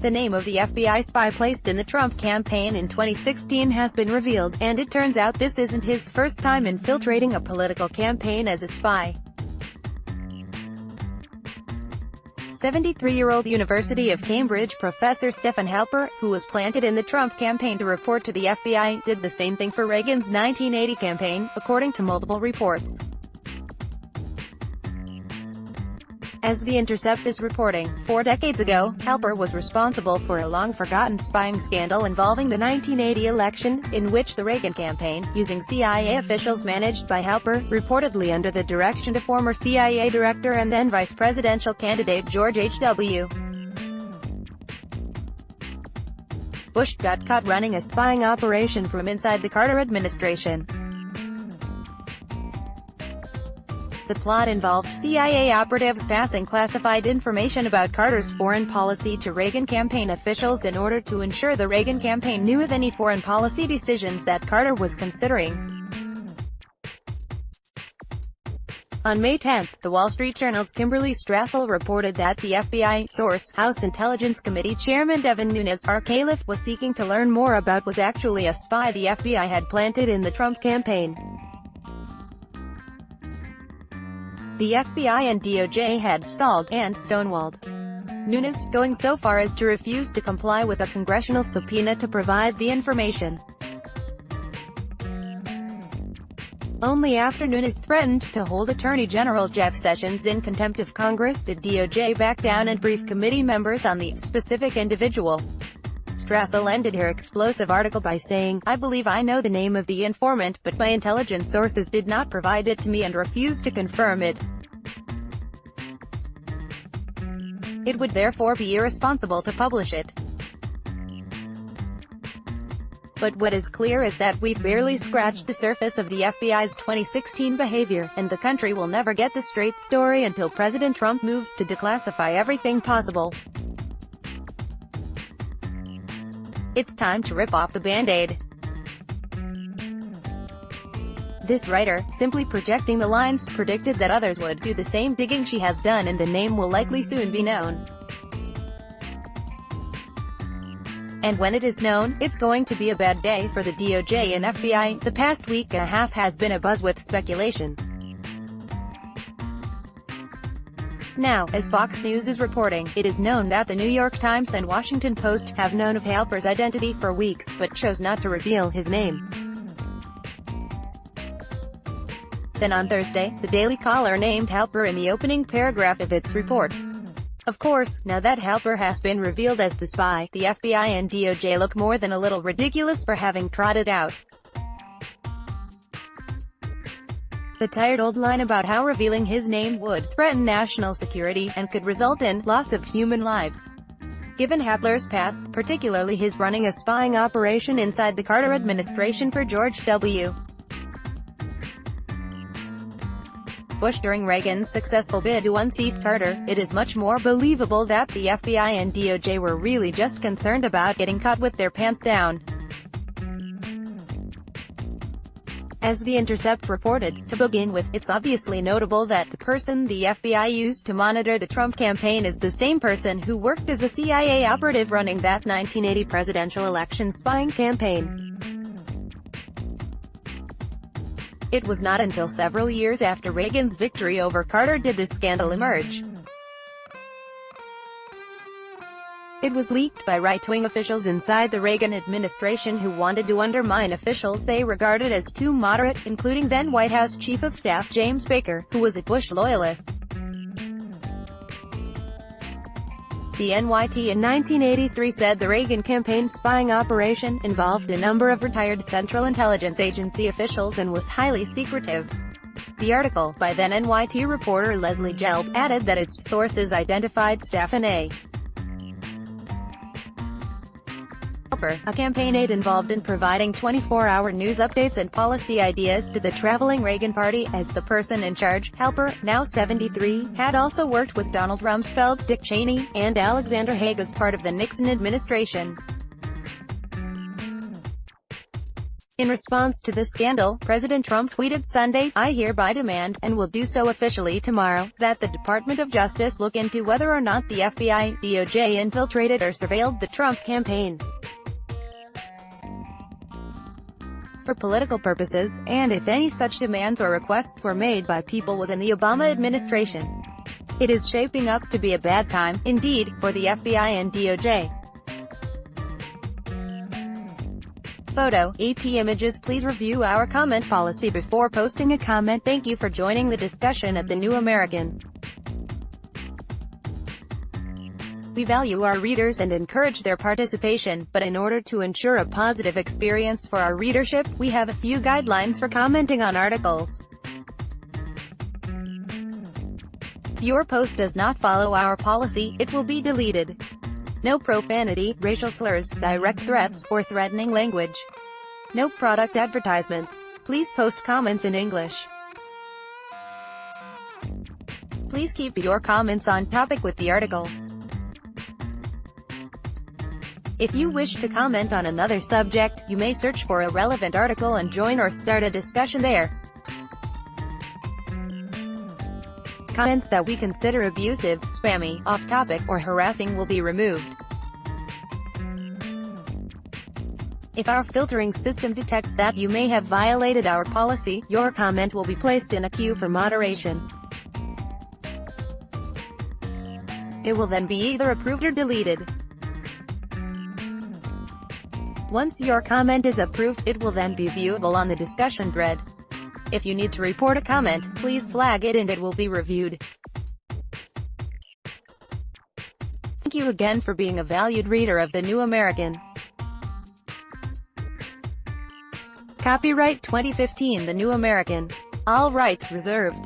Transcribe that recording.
The name of the FBI spy placed in the Trump campaign in 2016 has been revealed, and it turns out this isn't his first time infiltrating a political campaign as a spy. 73-year-old University of Cambridge professor Stefan Halper, who was planted in the Trump campaign to report to the FBI, did the same thing for Reagan's 1980 campaign, according to multiple reports. As The Intercept is reporting, 4 decades ago, Halper was responsible for a long-forgotten spying scandal involving the 1980 election, in which the Reagan campaign, using CIA officials managed by Halper, reportedly under the direction of former CIA director and then vice presidential candidate George H.W. Bush, got caught running a spying operation from inside the Carter administration. The plot involved CIA operatives passing classified information about Carter's foreign policy to Reagan campaign officials in order to ensure the Reagan campaign knew of any foreign policy decisions that Carter was considering. On May 10, The Wall Street Journal's Kimberly Strassel reported that the FBI source, House Intelligence Committee Chairman Devin Nunes, our caliph, was seeking to learn more about was actually a spy the FBI had planted in the Trump campaign. The FBI and DOJ had stalled and stonewalled Nunes, going so far as to refuse to comply with a congressional subpoena to provide the information. Only after Nunes threatened to hold Attorney General Jeff Sessions in contempt of Congress did DOJ back down and brief committee members on the specific individual. Strassel ended her explosive article by saying, "I believe I know the name of the informant, but my intelligence sources did not provide it to me and refused to confirm it. It would therefore be irresponsible to publish it. But what is clear is that we've barely scratched the surface of the FBI's 2016 behavior, and the country will never get the straight story until President Trump moves to declassify everything possible. It's time to rip off the Band-Aid." This writer, simply projecting the lines, predicted that others would do the same digging she has done, and the name will likely soon be known. And when it is known, it's going to be a bad day for the DOJ and FBI. The past week and a half has been abuzz with speculation. Now, as Fox News is reporting, it is known that the New York Times and Washington Post have known of Halper's identity for weeks, but chose not to reveal his name. Then on Thursday, the Daily Caller named Halper in the opening paragraph of its report. Of course, now that Halper has been revealed as the spy, the FBI and DOJ look more than a little ridiculous for having trotted out the tired old line about how revealing his name would threaten national security, and could result in loss of human lives. Given Halper's past, particularly his running a spying operation inside the Carter administration for George W. Bush during Reagan's successful bid to unseat Carter, it is much more believable that the FBI and DOJ were really just concerned about getting caught with their pants down. As The Intercept reported, to begin with, it's obviously notable that the person the FBI used to monitor the Trump campaign is the same person who worked as a CIA operative running that 1980 presidential election spying campaign. It was not until several years after Reagan's victory over Carter did this scandal emerge. It was leaked by right-wing officials inside the Reagan administration who wanted to undermine officials they regarded as too moderate, including then White House Chief of Staff James Baker, who was a Bush loyalist. The NYT in 1983 said the Reagan campaign spying operation involved a number of retired Central Intelligence Agency officials and was highly secretive. The article, by then NYT reporter Leslie Gelb, added that its sources identified Stefan Halper, a campaign aide involved in providing 24-hour news updates and policy ideas to the traveling Reagan party, as the person in charge. Halper, now 73, had also worked with Donald Rumsfeld, Dick Cheney, and Alexander Haig as part of the Nixon administration. In response to the scandal, President Trump tweeted Sunday, "I hereby demand, and will do so officially tomorrow, that the Department of Justice look into whether or not the FBI, DOJ infiltrated or surveilled the Trump campaign for political purposes, and if any such demands or requests were made by people within the Obama administration." It is shaping up to be a bad time, indeed, for the FBI and DOJ. Photo, AP Images. Please review our comment policy before posting a comment. Thank you for joining the discussion at The New American. We value our readers and encourage their participation, but in order to ensure a positive experience for our readership, we have a few guidelines for commenting on articles. If your post does not follow our policy, it will be deleted. No profanity, racial slurs, direct threats, or threatening language. No product advertisements. Please post comments in English. Please keep your comments on topic with the article. If you wish to comment on another subject, you may search for a relevant article and join or start a discussion there. Comments that we consider abusive, spammy, off-topic, or harassing will be removed. If our filtering system detects that you may have violated our policy, your comment will be placed in a queue for moderation. It will then be either approved or deleted. Once your comment is approved, it will then be viewable on the discussion thread. If you need to report a comment, please flag it and it will be reviewed. Thank you again for being a valued reader of The New American. Copyright 2015 The New American. All rights reserved.